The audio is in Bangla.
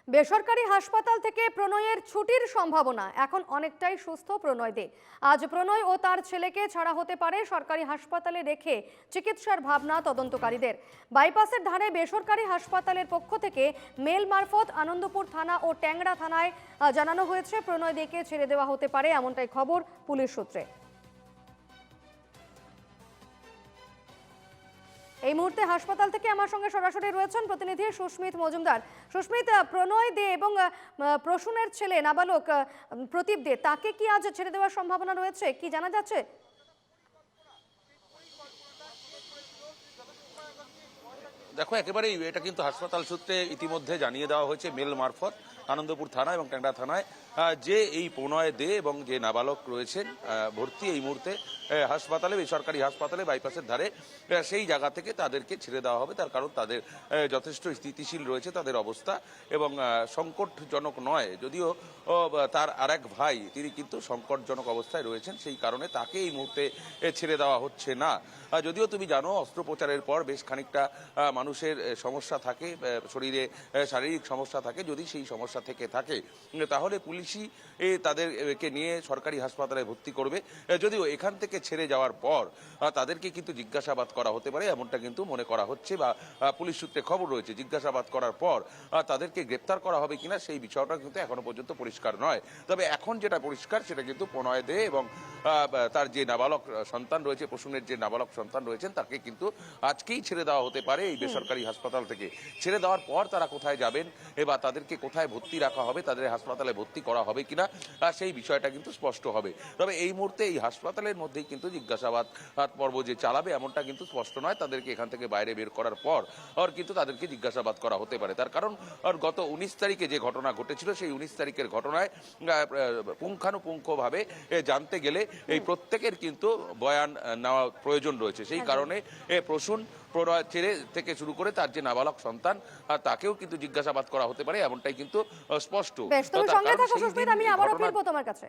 বেসরকারি হাসপাতাল থেকে প্রণয়ের ছুটির সম্ভাবনা এখন অনেকটাই সুস্থ প্রণয় দে। আজ প্রণয় ও তার ছেলেকে ছাড়া হতে পারে সরকারি হাসপাতালে রেখে চিকিৎসার ভাবনা তদন্তকারীদের। বাইপাসের ধারে বেসরকারি হাসপাতালের পক্ষ থেকে মেল মারফত আনন্দপুর থানা ও ট্যাংরা থানায় জানানো হয়েছে প্রণয় দেকে ছেড়ে দেওয়া হতে পারে, এমনটাই খবর পুলিশ সূত্রে। এই মুহূর্তে হাসপাতাল থেকে আমার সঙ্গে সরাসরি রয়েছেন প্রতিনিধি সুস্মিত মজুমদার। সুস্মিত, প্রণয় দে এবং প্রসূনের ছেলে নাবালক প্রদীপ দে, তাকে কি আজ ছেড়ে দেওয়ার সম্ভাবনা রয়েছে, কি জানা যাচ্ছে? দেখো, একেবারেই এটা কিন্তু হাসপাতাল সূত্রে ইতিমধ্যে জানিয়ে দেওয়া হয়েছে মেল মারফত আনন্দপুর থানা এবং ট্যাংরা থানায় যে এই প্রণয় দে এবং যে নাবালক রয়েছেন ভর্তি এই মুহূর্তে হাসপাতালে, বেসরকারি হাসপাতালে বাইপাসের ধারে, সেই জায়গা থেকে তাদেরকে ছেড়ে দেওয়া হবে। তার কারণ তাদের যথেষ্ট স্থিতিশীল রয়েছে তাদের অবস্থা এবং সংকটজনক নয়। যদিও তার আরেক ভাই তিনি কিন্তু সংকটজনক অবস্থায় রয়েছেন, সেই কারণে তাকে এই মুহূর্তে ছেড়ে দেওয়া হচ্ছে না। যদিও তুমি জানো, অস্ত্রোপচারের পর বেশ খানিকটা মানুষের সমস্যা থাকে, শরীরে শারীরিক সমস্যা থাকে। যদি সেই সমস্যা থেকে থাকে তাহলে পুলিশই তাদেরকে নিয়ে সরকারি হাসপাতালে ভর্তি করবে। যদিও এখান থেকে ছেড়ে যাওয়ার পর তাদেরকে কিন্তু জিজ্ঞাসাবাদ করা হতে পারে, এমনটা কিন্তু মনে করা হচ্ছে বা পুলিশ সূত্রে খবর রয়েছে। জিজ্ঞাসাবাদ করার পর তাদেরকে গ্রেপ্তার করা হবে কিনা সেই বিষয়টা কিন্তু এখনো পর্যন্ত পরিষ্কার নয়। তবে এখন যেটা পরিষ্কার সেটা কিন্তু প্রণয় দে এবং তার যে নাবালক সন্তান রয়েছে, প্রসূনের যে নাবালক সন্তান রয়েছেন, তাকে কিন্তু আজকেই ছেড়ে দেওয়া হতে পারে এই বেসরকারি হাসপাতাল থেকে। ছেড়ে দেওয়ার পর তারা কোথায় যাবেন বা তাদেরকে কোথায় ভর্তি রাখা হবে, তাদের হাসপাতালে ভর্তি করা হবে কিনা সেই বিষয়টা কিন্তু স্পষ্ট হবে। তবে এই মুহূর্তে এই হাসপাতালের মধ্যেই কিন্তু জিজ্ঞাসাবাদ পর্ব যে চালাবে এমনটা কিন্তু স্পষ্ট নয়। তাদেরকে এখান থেকে বাইরে বের করার পর কিন্তু তাদেরকে জিজ্ঞাসাবাদ করা হতে পারে। তার কারণ গত 19 তারিখে যে ঘটনা ঘটেছিল, সেই 19 তারিখের ঘটনায় পুঙ্খানুপুঙ্খভাবে জানতে গেলে এই প্রত্যেকের কিন্তু বয়ান নেওয়া প্রয়োজন রয়েছে। সেই কারণে প্রসূন, প্রণয় ছেলে থেকে শুরু করে তার যে নাবালক সন্তান তাকেও কিন্তু জিজ্ঞাসাবাদ করা হতে পারে, এমনটাই কিন্তু স্পষ্ট। বেশ, তুমি সঙ্গে থাকো সুস্মিত, আমি আবারও ফিরবো তোমার কাছে।